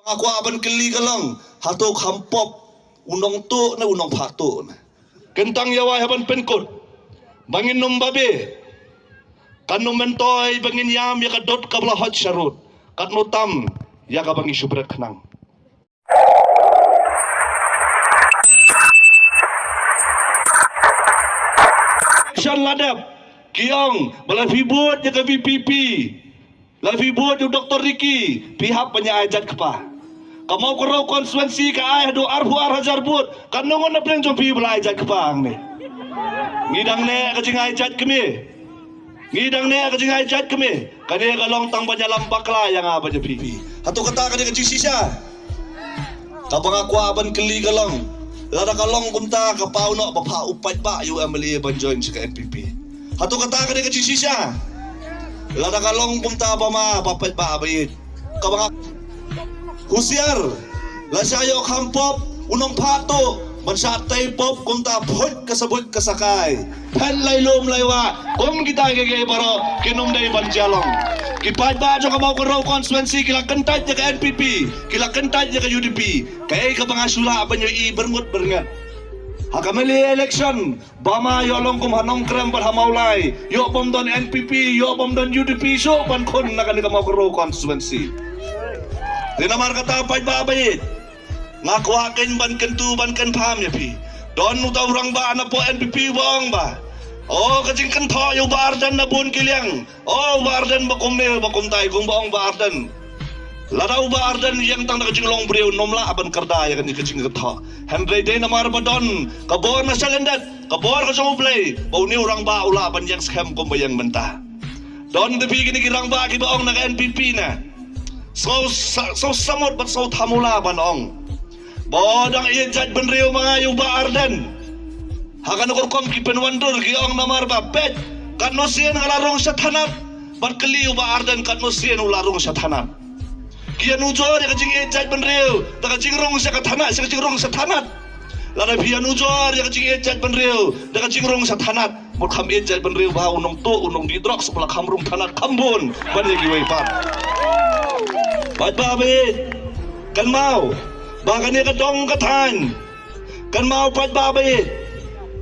Aku aban keli kalang hatok hampop unong tu na unong pato na. Kentang yawa haban penkot. Bangin num babe. Kanum mentoy bangin yam ya kadot kabla hot syarut. Katno tam ya ka bangi subrat kenang. Syan ladap kiong balafibut ya ka VPP. Lafibut yu Dr. Ricky pihak penyaajat kepa. Kamu kerau konstituensi ka ay do arhu arhajar but kanongon na pleng jompi belajat kepang ni. Ngidang ne kajing ajat kemi. Ngidang ne kajing ajat kemi. Kani kalong tang banyalam bakla yang apa je pipi. Hatu kata kani kajing sisa. Kapang aku aban keli kalong. Lada kalong kumta kapau no bapa upat ba yu ameli ban join sa NPP. Hatu kata kani kajing sisa. Lada kalong kumta bama papat ba abayit. Kapang Husiar, lasayo kampop, unong pato, mansatay pop, kunta bhut kasabut kasakay. Pan laylom laywa, kung kita gagay baro, kinom day banjalong. Kipad ba dyan ka mau karaw konstituensi, kila kentad niya ka NPP, kila kentad niya ka UDP, kaya ka mga sula, apa nyo i-berngut-berngat. Hakamali election, bama yolong kumhanong krem berhamaulay, yo bom don NPP, yo bom don UDP, so pan kun na kanila mau karaw konstituensi. Dinamar kata apa babayit ngakuakin ban kentu ban ken pam ya pi don utau orang ba na po NPP bong ba oh kajing kentho yu bardan na bun kiliang oh bardan bakum ne bakum tai kung bong bardan ladau bardan yang tang na kajing long breu nomla aban kerda ya kan kajing kentho Henry day namar badon kabor na salendat kabor ka sa play bau ni orang ba ula ban yang scam kung bayang mentah don tepi kini kirang ba ki bong na NPP na So samot bat so thamula banong. Bodang ijat benriu mga yuba arden. Hakan ukom ki penwandur ki ong namar ba pet. Katno sien ngalarong sa tanap. Bat keli yuba arden katno sien ularong sa tanap. Kian ujor ya kajing ijat benriu. Ta kajing rong sa katana sa kajing rong sa tanap. Lada pian ujor ya kajing ijat benriu. Ta kajing rong sa tanap. Mot kham ijat benriu ba unong tu unong gidrok sebelah kamrung tanat kambun. Ban gi wei pat. Pat babit kan mau bahkan ni kadong katan kan mau pat babit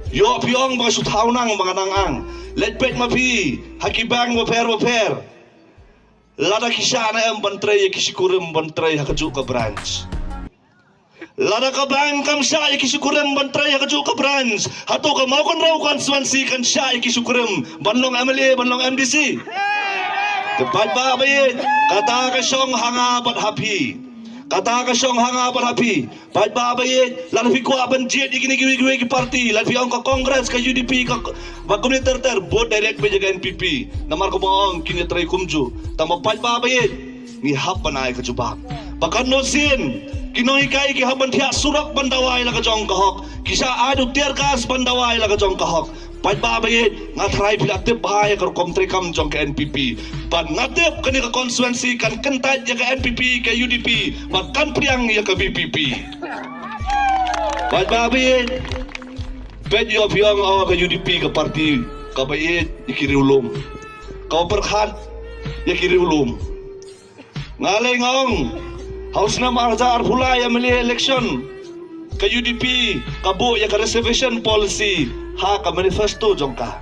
yo piong ba suthaw nang mga nangang let pet mapi hakibang waper lada kisana em bantre kisikurim bantre hakaju ka branch lada ka bang kam sya kisikurim bantre hakaju ka branch hato ka mau kon raw konstituensi kan sya kisikurim banlong MLA banlong MDC Tepat ba bayit? Kata ka siyang hanga bat happy. Kata ka siyang hanga bat happy. Pat ba bayit? Lalu ko aban jet ikinigiwi ki party. Lalu ang ka Congress ka UDP ka komunitar ter board direct pa jaga NPP. Namar ko maong kinitray kumju. Tama pat ba bayit? Ni hapan ay ka jubak. Bakan no sin. Kinoy kay ki haban tiya surak bandaway la ka jong kahok. Kisa adu tierkas bandaway la ka jong kahok. Pat babayit nga try pilatip bahaya kar komtre kam jong ke NPP pan ngatip kani ka konstituensi kan kentad ya ke NPP ke UDP makan priang ya ke VPP pat babayit pet yo piang awa ke UDP ke parti ka bayit ikiri ulum ka perkhat ya kiri ulum ngalay ngong haus na marza arhula ya meli election ke UDP kabu ya ke reservation policy ha ka manifesto jong ka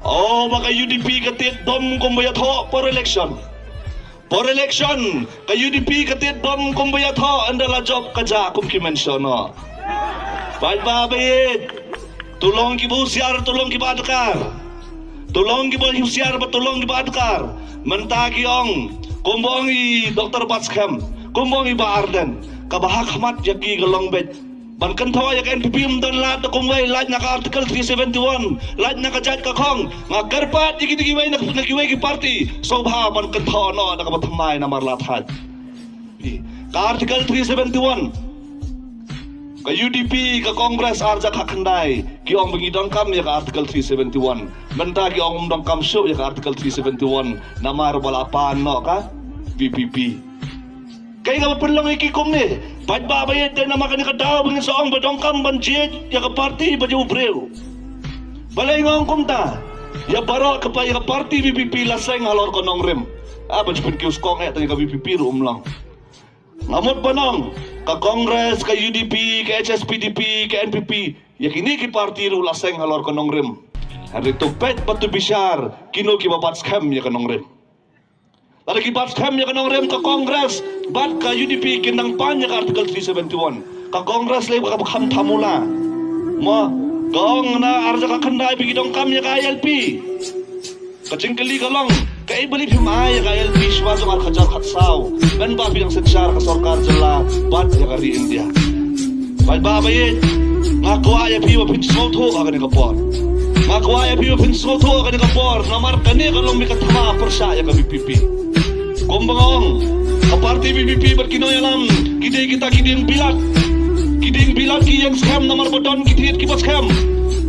oh maka UDP katit bom kumbayat ho for election ka UDP katit bom kumbayat ho andala job kaja kum ki mention no pat babit tulong ki busiar tulong ki badkar tulong ki busiar batulong ki badkar mentagi ong kumbongi Dr. Batskam kumbongi ba Arden kabahak hamat yaki galong bet ban kentho ya NPP umdon lat kumway lat na ka article 371 lat na ka jat ka khong nga garpat digi-digi na nagiway ki party so bha ban kentho no na ka bathamay na marlat hat ka article 371 ka UDP ka Congress arja ka khandai ki ong bingidong kam ya ka article 371 menta ki ong umdong kam show ya ka article 371 namar balapan no ka VPP kaya nga mapunlang ikikom ni pat babayit din na makanikadaw bangin sa ong badongkam banjit ya ka party ba di ubreo balay nga ang kumta ya baro ka pa ya ka party VPP laseng halor ko nong rim ban jipin kiuskong ya tanya ka VPP room lang Ngamot panong ka Kongres, ka UDP, ka HSPDP, ka NPP, yakini ki parti ru laseng halor kanong rim. Hari tupet batu bisyar, kino ki babat scam ya kanong rim. Lada ki babat scam ya kanong rim ka Kongres, bat ka UDP kindang panya ka artikel 371. Ka Kongres lay baka bakham tamula. Ma, gong na arja ka kandai bigidong kam ya ka ILP. Kacingkali ka lang, kaya balik himaya ka ILP swazong al khajar khatsaw. Ben ba bilang secara ka sarkar jala, bat ya ka ri India. Baik ba bayit, ngakuha ya piwa pinsotho ka ni kapor. Ngakuha ya piwa pinsotho ka ni kapor, namar kani ka lang mikatama persa ya ka BPP. Kumbangong, ka parti BPP berkinoy alam, kide kita kiding bilat. Kiding bilat ki yang scam namar bodon kidit ki scam.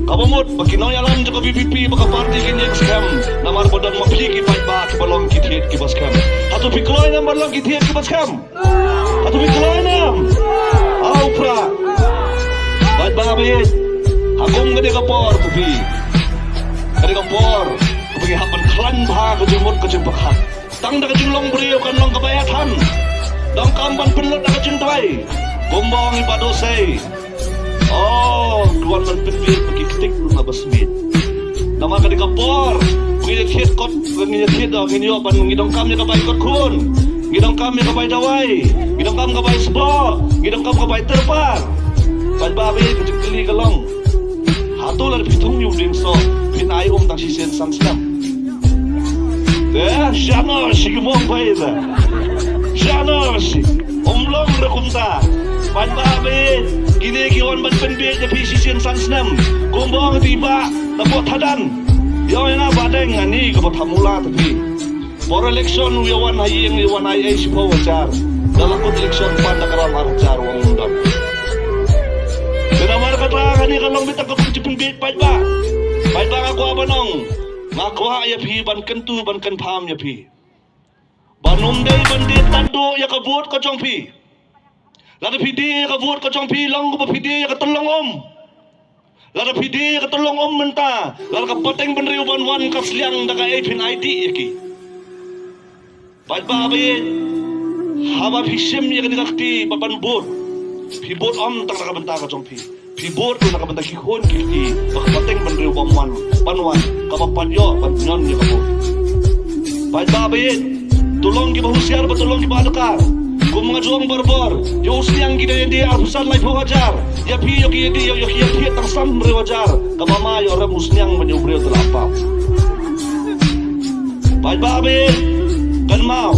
Kabamot bakinoy alam jaka BPP baka parti ki yang scam namar bodon mapli ki baik ba ki balong kidit ki scam. Hatu pikloy nam balong kidit ki scam. Hatu pikloy nam. Au pra. Baik ba bayit. Hakom gede kapor tupi. Gede kapor. Kupingi hapan klan ba kejumut kejumbakan. Tang da kejumlong beriyo kan long kabayatan. Dong kamban penlut da kejumtawai. Gombong ipadosay. Oh, keluar man pinbir pergi ketik na basmit. Nama ka di kapor. Ngilit hit kot, ngilit hit daw nginyo pan ngidong kam ya kabay kot kun. Ngidong kam ya kabay daway. Ngidong kam kabay sbo. Ngidong kam kabay terpar. Babi kecil ka lang. Hatular pitong yung dingso. Pinay tang sisen sanslam. Shanos, sigumong bayda. Shanos, umlong na kumta. Babi, kini kiwan ban penbet na pisisien sanslam. Kumbong tiba, napot hadan. Yaw nga badeng ngani kapot hamula tapi. For election, yawan haying yawan ay si Pawajar. Dalam election pada karamar jar wang undang. Kenamar kata kani kalong bitang kapung cipin bit baik ba? Baik ba ngaku apa nong? Ngaku ya pi ban kentu ban ken pam ya pi. Banum day bandit tando ya kabut ka chong pi. Lada pidi ka kabut ka chong pi long ko pidi ka tolong om. Lada pidi ka tolong om menta. Lada ka pateng benriu ban wan ka sliang da ka epin ID yaki. Baik ba bayi? Haba fisim ya ka dikakti papan bot. Pibot om tang nakabenta ka chong pi. Pibot ko nakabenta kihon kiki. Baka pateng benriu ban wan kapapadyo patnyon ya kabut. Baik ba bayi? Tolong ki bahusiar batulong ki badakar. Kung mga juang barbor, yung siyang ginayandi arpusan lay Pawajar. Yapi yo kiyadi yo kiyadi tang sambre wajar. Kamamayo remus niyang menyubreo telapaw. Baik babi, kan mau.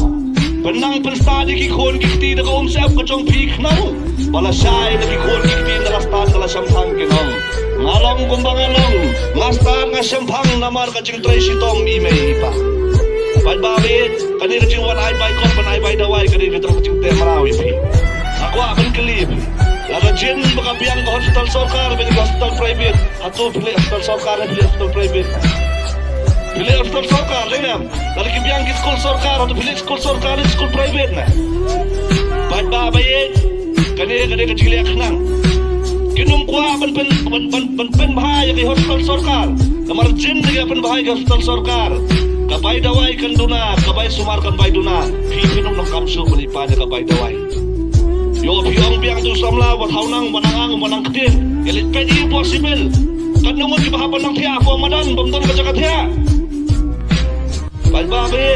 Penang penstadi kikon kikti na kaumsep ka chong pik nang. Balasay na kikon kikti na lastan kala syampang kinong. Ngalong kumbanganong, ngastan nga syampang namar ka ching tracy tong imay ipa. Baik babi, kanina ching wan ay bay kon pan ay bay daway kanina ching ching temarawi pi. Ako akan kelip. Laga jen baka biang ka hospital sarkar bini hospital private. Hatu pilih hospital sarkar pilih hospital private. Pilih hospital sarkar lenam. Laga ki biang ki school sarkar atau pilih school sarkar school private na. Baik babi, kanina kecil yak nang. Kinum kuah ban bahaya ke hospital sarkar. Kamar jen lagi ban bahaya ke hospital sarkar. Kabay daway kanduna, kabay sumarkan bay duna. Pipinong ng kamso malipanya kabay daway. Yo biang tu samla wat haunang manang kedin. Elit pedi impossible. Kanungon ki bahapan ng tiya ako madan bamdon ka jagat tiya. Babi.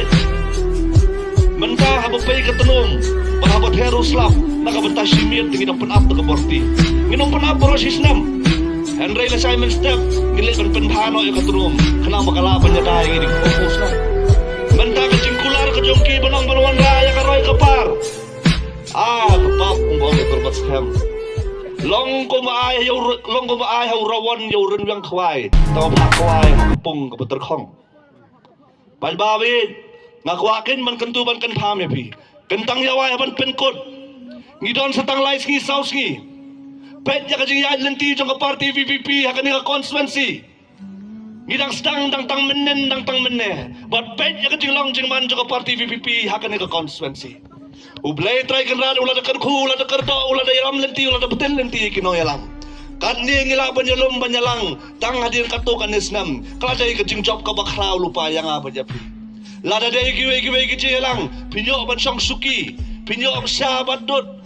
Menta habang pay katanong. Bahabat heruslap nakabenta simit tingin ang panap na kaborti. Nginong panap porosisnam. Henry la Simon Step ngilit ban penhano yung katanong. Kenapa kalaban niya dahil nginig fokus na. Menta ka cingkular ka jongki banang balwan raya ka roy kapar. Kapap kung bawang iterbat scam. Long ko maayaw rawan yaw rin yang kawai. Tawa pa kawai kapung kapaterkong. Babi, ngakwakin man kentuban kan pam ya pi. Kentang yaway ban penkot. Ngidon sa tanglay ski saus ski. Pet ya kajing yad lenti jong ka party VVP hakan ka constituency. Ngidang sedang dang tang menne. But pet ya kajing long jing man jong ka party VVP hakan ka constituency. Ublay try kan rad ulada kan ku ulada kerto ulada yalam lenti ulada betel lenti kino yalam. Kani ngilaban yalom banyalang tang hadir kato kanisnam. Kalajay kajing job ka bakraw lupa yang apa japi. Lada day giwe gici yalang pinyo ban song suki Pinyo siya badot.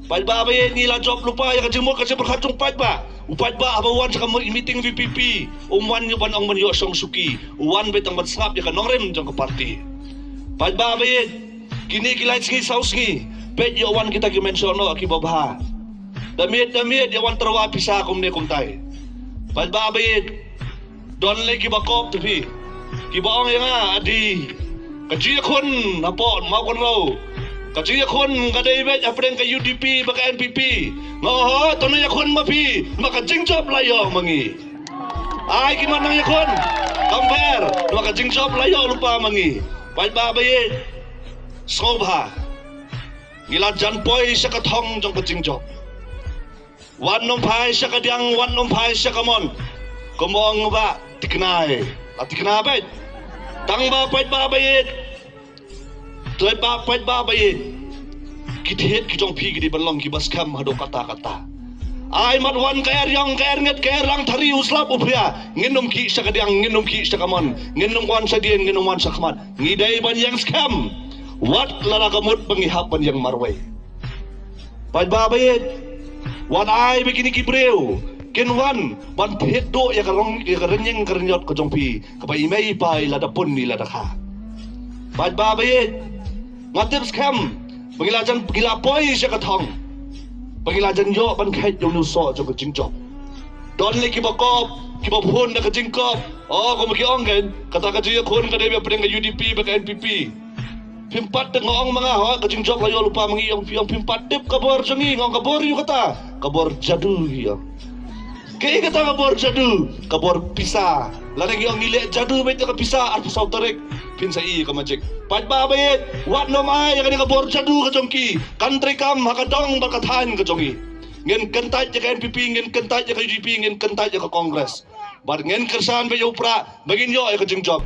Pagbabayin nila job lupa yang kajimur kasi berkacung pagba. Upad ba abawan sa meeting VPP. Umwan nyo ban ang manyo siyang suki. Uwan bet ang matsngap ya kanorem jang party. Pagbabayin kini kilay singi saus ngi. Bet yo wan kita kimensyono akibabaha. Damit yawan terwapi sa akum ne kumtay. Pagbabayin don le kibakop tapi. Kibaong yang adi. Kajiya kun napon mau kon raw. Kajiya kun kadaybet apren ka UDP baka NPP. Ngoho tono yakun mapi maka jingjob layo mangi. Ay gimana yakun? Kamper maka jingjob layo lupa mangi. Pagbabayin sobha. Ngila janpoy siya katong jong kajingjob. Wan nom pai siya kadiang wan nom pai siya kamon. Kumong ba tiknay. At tiknabet. Tang ba pagbabayin. Tuai ba pagbabayin. Kithet kijong pi gidi balong kibas kam hado kata-kata. Ay matwan kaer yang kaer nget kaer lang thari uslap upya. Nginom ki siya kadiang nginom ki siya kamon. Nginom wan sa dien nginom wan sa kaman. Ngiday ban yang scam. Wat lalakamot pangihapan yang marway. Pagbabayin. Wan ay begini kibreu. Kinwan ban phedo ya karong ya karenyeng karenyot kijong pi. Kapay imay pa iladapon nila daka. Pagbabayin. Ngatip scam. Pengilajan pengilapoy siya katong. Pengilajan yo ban kahit yung nuso jong kajingjob. Don le kibakop, kibapun na kajingkop. Oh, kumakiong kan, kata kajiya kun kadebe pedeng ka UDP baka NPP. Pimpat ng ngoong mga ho, kajingjob layo lupa mangiyong pimpat tip kabor jangi ngong kabor yu kata. Kabor jadu yo. Kaya kata kabor jadu, kabor pisa. Larang yung ngili jadu bet ka pisa arpo sa tarik. Pinsa iya ka majik. Pagbabayit, wat no may yang kabor jadu ka jongki. Country kam hakadong bakatahan ka jongi. Ngin kentaj ka NPP, ngin kentaj ka UDP, ngin kentaj ka Congress. Bar ngin kersan be upra, bagin yo ay ka jingjob.